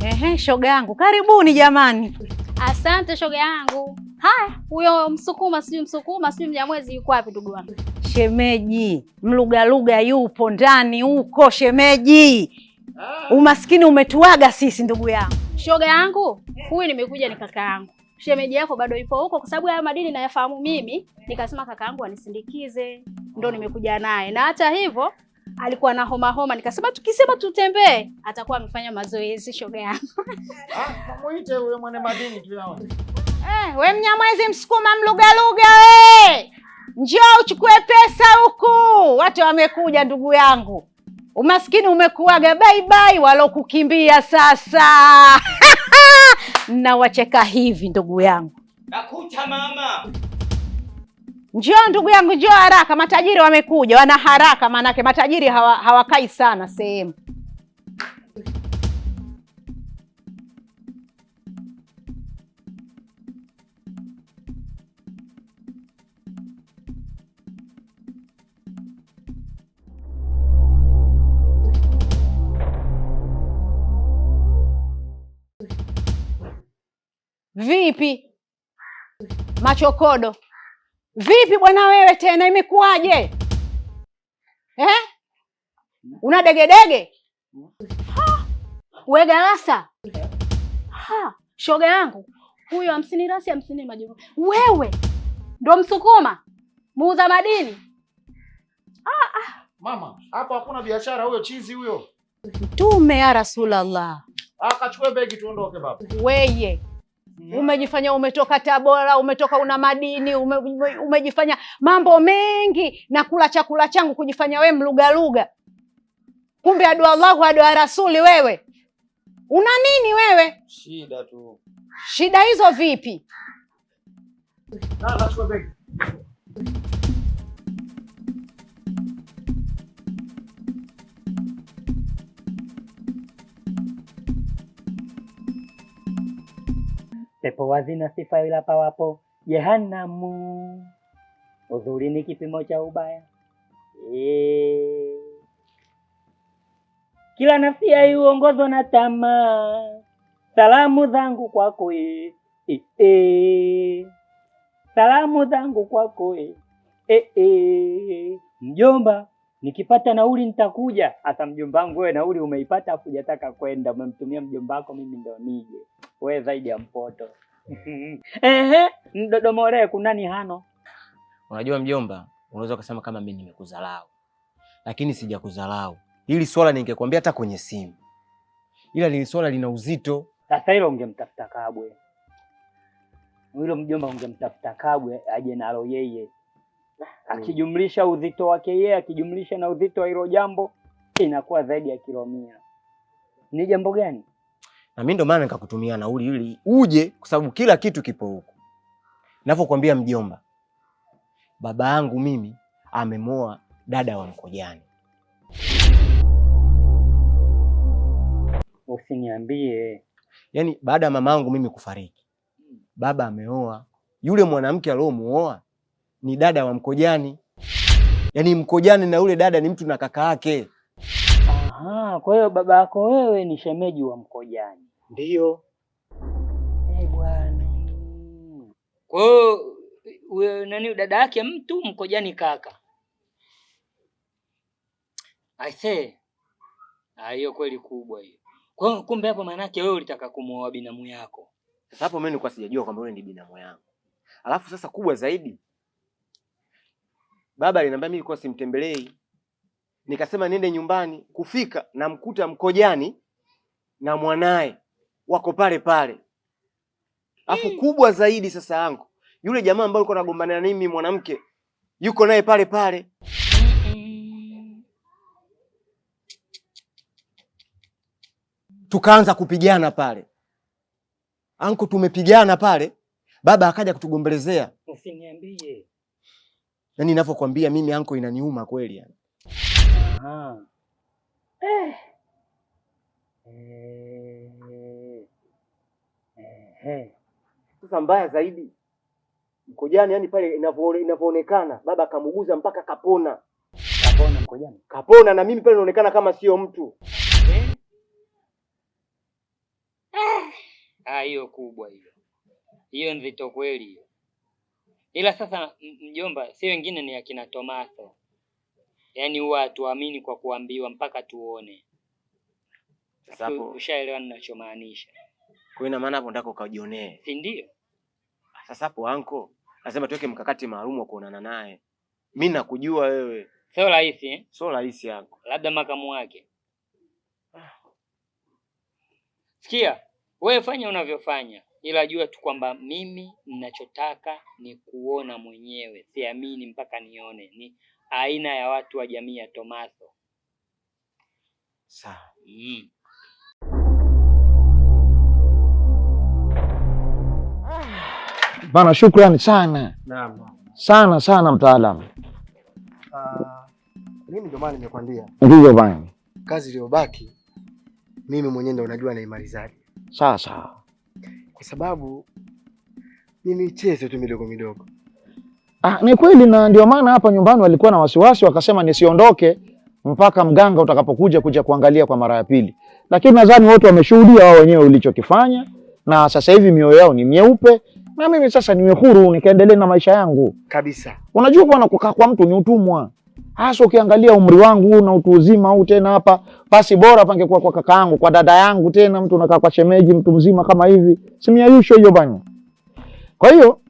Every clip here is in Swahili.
Ehe, shoga yangu, karibuni jamani. Asante shoga yangu. Haya, huyo Msukuma sijui Mnyamwezi yuko wapi ndugu wangu? Shemeji, mlugaluga yupo ndani huko shemeji. Umaskini umetuaga sisi ndugu yangu. Shoga yangu, huyu nimekuja ni kaka yangu. Shemeji yako bado yupo huko kwa sababu haya madini nayafahamu mimi. Nikasema kaka yangu anisindikize. Ndio nimekuja naye. Na hata hivyo alikuwa na homa nikasema tukisema tutembee atakuwa amefanya mazoezi shoga yangu. Muite huyo mwana madini tu yao. We Mnyamwezi Msukuma mlugaluga we. Njoo uchukue pesa huku. Watu wamekuja ndugu yangu. Umaskini umekuaga bye bye walokukimbia sasa. Na wacheka hivi ndugu yangu. Nakuta mama. Njoo ndugu yangu, njoo haraka, matajiri wamekuja, wana haraka manake matajiri hawakai sana sehemu. Vipi? Machokodo. Vipi bwana wewe tena imekuwaje? Una degedege? We Galasa. Shoga yangu. Huyo 50 rasi 50 majibu. Wewe ndo Msukuma muuza madini? Mama, hapo hakuna biashara, huyo chizi huyo. Mtume ya Rasulullah. Akachukue begi tuondoke baba. Weye. Umejifanya umetoka Tabora, umetoka una madini, umejifanya mambo mengi na kula chakula changu kujifanya we mlugaluga. Kumbe adu Allahu adu Rasuli wewe. Una nini wewe? Shida tu. Shida hizo vipi? Nachukua begi. Pepo wazina sifa ila pawapo Jehanamu. Uzuri ni kipimo cha ubaya. Kila nafsi huongozwa na tamaa. Salamu zangu kwako Salamu zangu kwako Mjomba, nikipata nauli nitakuja. Hata mjomba wangu wewe nauli umeipata afu hujataka kwenda. Umemtumia mjomba wako mimi ndo nije. Wewe zaidi ya mpoto. Mdodomore kunani hano? Unajua mjomba, unaweza kusema kama mimi nimekuzalau. Lakini sijakuzalau. Hili swala ningekwambia hata kwenye simu. Ila ni swala lina uzito. Sasa hilo ungemtafuta Kabwe. Hilo mjomba ungemtafuta Kabwe aje nalo yeye. Akijumlisha uzito wake yeye, akijumlisha na uzito wa hilo jambo, inakuwa zaidi ya kilo 100. Ni jambo gani? Na mimi ndo maana nikakutumia nauli ili uje kwa sababu kila kitu kipo huko. Ninapokuambia mjomba, baba yangu mimi amemoa dada wa Mkojani. Usiniambie. Yaani baada ya mama yangu mimi kufariki, baba ameoa. Yule mwanamke aliyomuoa ni dada wa Mkojani. Yaani Mkojani na yule dada ni mtu na kaka yake. Kwa hiyo baba yako wewe ni shemeji wa Mkojani. Ndiyo. Bwana. Kwa hiyo wewe nani dada yake mtu Mkojani kaka? I say. Hiyo kweli kubwa hiyo. Kwa hiyo kumbe hapo maana yake wewe ulitaka kumuoa binamu yako. Sasa hapo mimi nilikuwa sijajua kwamba wewe ni binamu yangu. Alafu sasa kubwa zaidi, baba aliniambia mimi nilikuwa simtembelei. Nikasema niende nyumbani, kufika na mkuta Mkojani na mwanae wako pale pale. Alafu kubwa zaidi sasa yangu, yule jamaa ambaye alikuwa anagombana na mimi mwanamke yuko naye pale pale. Tukaanza kupigana pale. Anko tumepigana pale, baba akaja kutugombelezea. Usiniambie. Yaani ninavyokuambia mimi anko inaniuma kweli yani. Sasa mbaya zaidi, Mkojani yani pale inavyoonekana baba akamuguza mpaka kapona. Kapona Mkojani? Kapona na mimi pale inaonekana kama sio mtu. Hiyo kubwa hiyo. Hiyo nzito kweli hiyo. Ila sasa mjomba, si wengine ni akina Tomaso. Yaani huwa hatuamini kwa kuambiwa mpaka tuone. Sasa hapo ushaelewa ninachomaanisha. Kwa ina maana hapo ndako ukajionee. Si ndio? Sasa hapo anko, lazima tuweke mkakati maalum wa kuonana naye. Mimi nakujua wewe. Sio rahisi eh? Sio rahisi yako. Labda makamu wake. Sikia, wewe fanya unavyofanya. Ila jua tu kwamba mimi ninachotaka ni kuona mwenyewe. Siamini mpaka nione. Ni aina ya watu wa jamii ya Tomaso. Sawa. Bana, shukrani sana. Naam. Sana mtaalamu. Mimi ndio maana nimekwambia. Ndio bana. Kazi iliyobaki mimi mwenyewe ndio unajua naimalizaje. Sawa. Kwa sababu ni michezo tu midogo. Ni kweli, na ndio maana hapa nyumbani walikuwa na wasiwasi, wakasema nisiondoke mpaka mganga utakapokuja kuangalia kwa mara ya pili. Lakini nadhani wote wameshuhudia wao wenyewe ulichokifanya, na sasa hivi mioyo yao ni mieupe, na mimi sasa niwe huru nikaendelee na maisha yangu. Kabisa. Unajua bwana, kukaa kwa mtu ni utumwa. Hasa ukiangalia umri wangu na utu uzima huu tena hapa, basi bora pangekuwa kwa kaka yangu, kwa dada yangu, tena mtu unakaa kwa shemeji mtu mzima kama hivi. Simiayusho hiyo bwana. Kwa hiyo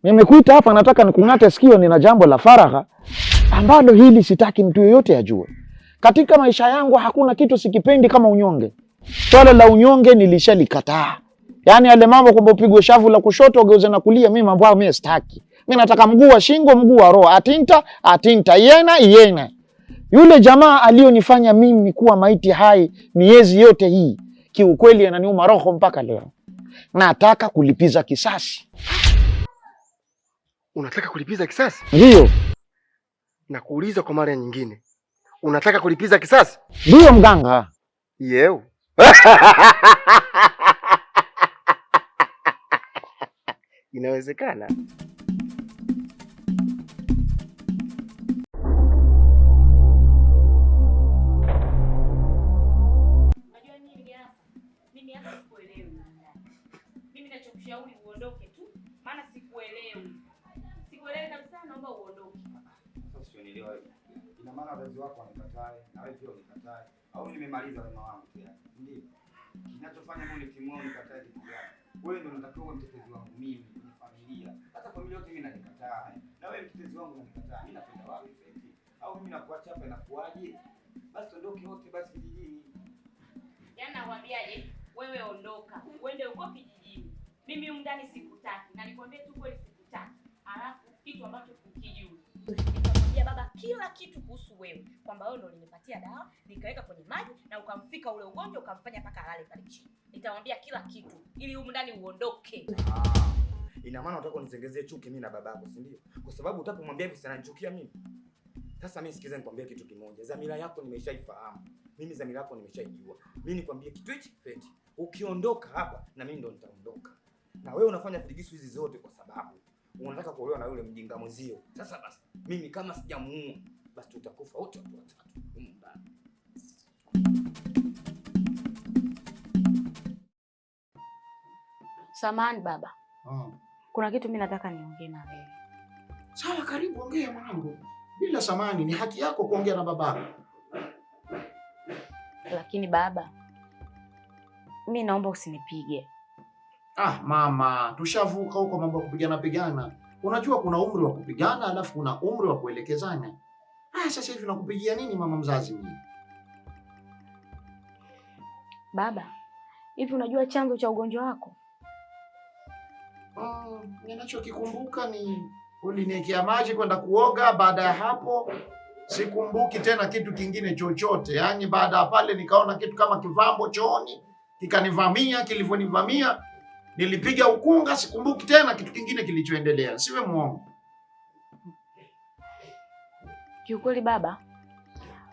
nimekuita hapa, nataka nikung'ate sikio, nina jambo la faragha ambalo hili sitaki mtu yoyote ajue. Katika maisha yangu hakuna kitu sikipendi kama unyonge. Swala la unyonge nilishalikataa. Yaani yale mambo kwamba upigwe shavu la kushoto ugeuze na kulia, mimi mambo hayo mimi sitaki. Mimi nataka mguu wa shingo, mguu wa roho, atinta, iena. Yule jamaa alionifanya mimi kuwa maiti hai miezi yote hii, kiukweli ananiuma roho mpaka leo. Nataka kulipiza kisasi. Unataka kulipiza kisasi? Ndio. Na kuuliza kwa mara nyingine. Unataka kulipiza kisasi? Ndio mganga. Yeo. Inawezekana. Mimi hapa sikuelewi. Mimi nachokushauri uondoke tu, maana sikuelewi. Sikuelewi kabisa, naomba uondoke. Sasa sielewi. Ina maana wazazi wako wamekatae na wewe pia umekatae. Au nimemaliza wema wangu tayari. Ndio. Kinachofanya mimi nitimue nikatae kitu gani? Wewe ndio unatakiwa uwe mtetezi wangu mimi kwenye familia. Hata familia yote mimi nanikataa. Na wewe mtetezi wangu unanikataa. Mimi napenda wapi sasa? Au mimi nakuacha hapa inakuaje? Basi tuondoke wote basi kijijini. Yaani nakwambiaje? Wewe ondoka. Uende uko kijijini. Mimi huko ndani sikutaki. Na nikwambie tu kweli sikutaki. Alafu kitu ambacho ukijui. Nikamwambia baba kila kitu kuhusu wewe. Kwamba wewe ndio ulinipatia dawa, nikaweka kwenye maji na ukamfika ule ugonjwa ukamfanya mpaka alale pale chini. Nitamwambia kila kitu ili huko ndani uondoke. Ina maana unataka unizengezee chuki mimi na babako, si ndio? Kwa sababu utapomwambia hivi sana nichukia mimi. Sasa mimi sikiza nikwambie kitu kimoja. Dhamira yako nimeshaifahamu. Mimi dhamira yako nimeshaijua. Mimi nikwambie kitu hichi feti. Ukiondoka hapa na mimi ndo nitaondoka. Na wewe unafanya fidigisu hizi zote kwa sababu unataka kuolewa na yule mjinga mwenzio. Sasa basi mimi kama sijamuua basi tutakufa wote watu watatu. Samahani baba. Kuna kitu mimi nataka niongee na wewe. Sawa, karibu, ongea mwanangu. Bila samani, ni haki yako kuongea na babako. Lakini baba, mimi naomba usinipige. Mama, tushavuka huko mambo ya kupigana. Unajua kuna umri wa kupigana alafu kuna umri wa kuelekezana. Sasa hivi nakupigia nini mama mzazi mimi? Baba, hivi unajua chanzo cha ugonjwa wako? Ninachokikumbuka ni uliniwekea maji kwenda kuoga, baada ya hapo sikumbuki tena kitu kingine chochote. Yaani baada ya pale nikaona kitu kama kivambo chooni, kikanivamia, kilivyonivamia nilipiga ukunga, sikumbuki tena kitu kingine kilichoendelea. Siwe muongo. Kiukweli baba,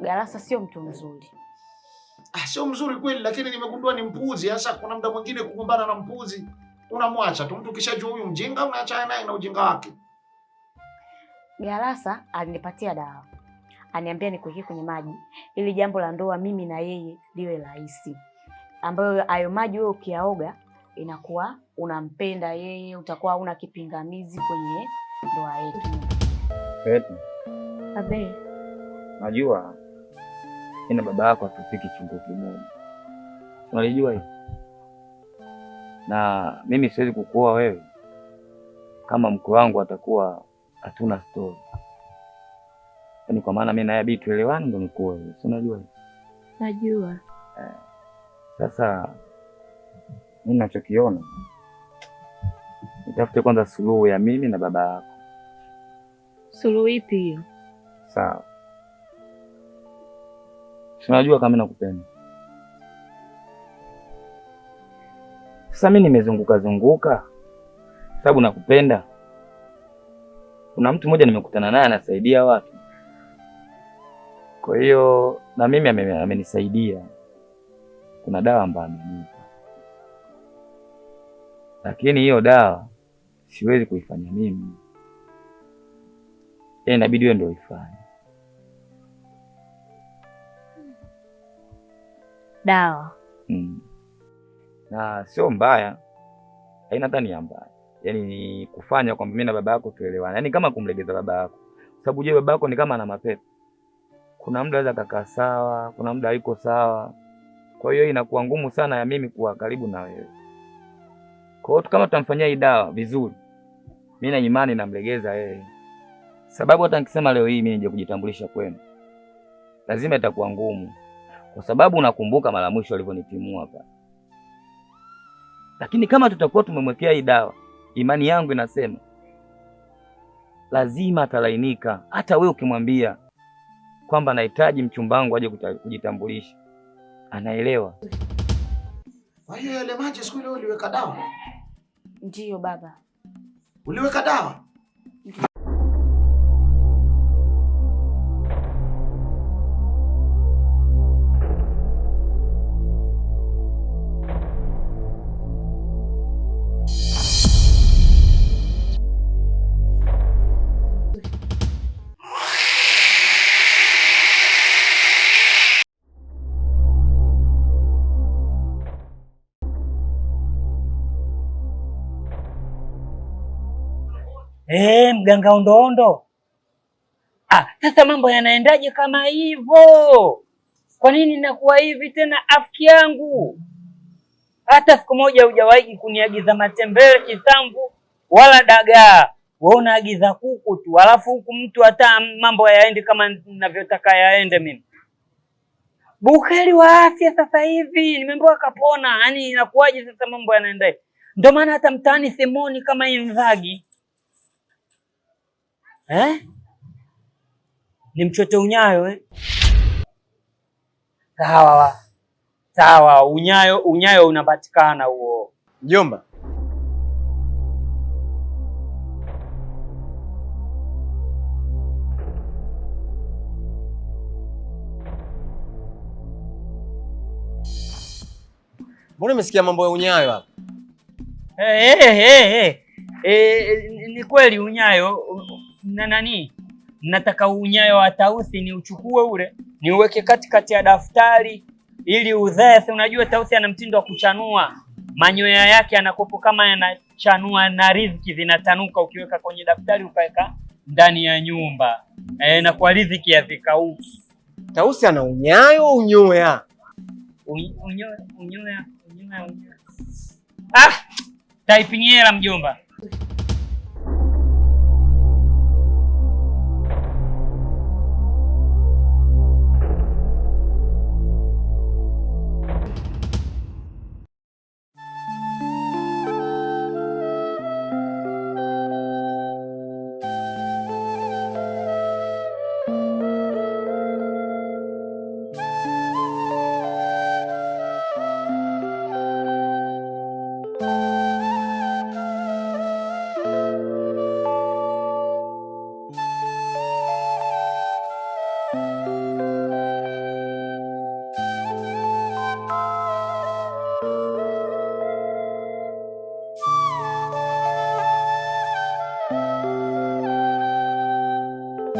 Galasa sio mtu mzuri. Sio mzuri kweli, lakini nimegundua ni mpuzi. Sasa kuna muda mwingine kugombana na mpuzi unamwacha tu. Mtu kishajua huyu mjinga unaachana naye na ujinga wake. Galasa alinipatia dawa. Aniambia nikuweke kwenye maji ili jambo la ndoa mimi na yeye liwe rahisi. Ambayo hayo maji wewe ukiyaoga inakuwa unampenda yeye, utakuwa una kipingamizi kwenye ndoa yetu. Feti, Abe, najua ina baba yako hatufiki chungu kimoja, unalijua hiyo, na mimi siwezi kukuoa wewe kama mkwe wangu atakuwa hatuna story. Yaani kwa maana mimi naye bibi tuelewane ndio nikuoe wewe, si unajua hiyo? najua. Sasa mimi ninachokiona, nitafute kwanza suluhu ya mimi na baba yako. Suluhu ipi hiyo? Sawa. Unajua kama nakupenda. Sasa mimi nimezunguka sababu nakupenda. Kuna mtu mmoja nimekutana naye anasaidia watu. Kwa hiyo na mimi amenisaidia. Kuna dawa ambayo amenipa. Lakini hiyo dawa siwezi kuifanya mimi. Inabidi wewe ndio uifanye. Dawa. Na sio mbaya. Haina hata nia mbaya. Yaani ni kufanya kwamba mimi na baba yako tuelewane. Yaani kama kumlegeza baba yako. Sababu je, baba yako ni kama ana mapepo. Kuna muda anaweza kakaa sawa, kuna muda haiko sawa. Kwa hiyo inakuwa ngumu sana ya mimi kuwa karibu na wewe. Kwa hiyo kama tutamfanyia hii dawa vizuri, mimi na imani namlegeza yeye. Sababu hata nikisema leo hii mimi nije kujitambulisha kwenu, lazima itakuwa ngumu. Kwa sababu unakumbuka mara mwisho alivyonitimua hapa. Lakini kama tutakuwa tumemwekea hii dawa, imani yangu inasema lazima atalainika. Hata wewe ukimwambia kwamba nahitaji mchumba wangu aje kujitambulisha, anaelewa. Kwa hiyo yale maji siku ile uliweka dawa? Ndiyo baba. Uliweka dawa? Mganga ondoondo. Sasa mambo yanaendaje kama hivyo? Kwa nini nakuwa hivi tena afiki yangu? Hata siku moja hujawahi kuniagiza matembele, kisamvu wala dagaa. Wewe unaagiza kuku tu, alafu huku mtu hata mambo yaende kama ninavyotaka yaende mimi. Bukheri wa afya sasa hivi, nimeambiwa kapona. Yaani inakuwaje sasa mambo yanaenda? Ndio maana hata mtaani Simoni kama hii mzagi. Ni mchote unyayo Sawa, unyayo unapatikana huo. Mjomba, mbona umesikia mambo ya unyayo hapa? Ni kweli unyayo na nani? Nataka unyayo wa tausi ni uchukue ule, niuweke katikati ya daftari ili uzae. Unajua tausi ana mtindo wa kuchanua. Manyoya yake yanakopo kama yanachanua na riziki zinatanuka ukiweka kwenye daftari ukaweka ndani ya nyumba. Na kwa riziki yazikauki. Tausi ana unyayo unyoya? Unyoya. Typing error mjomba.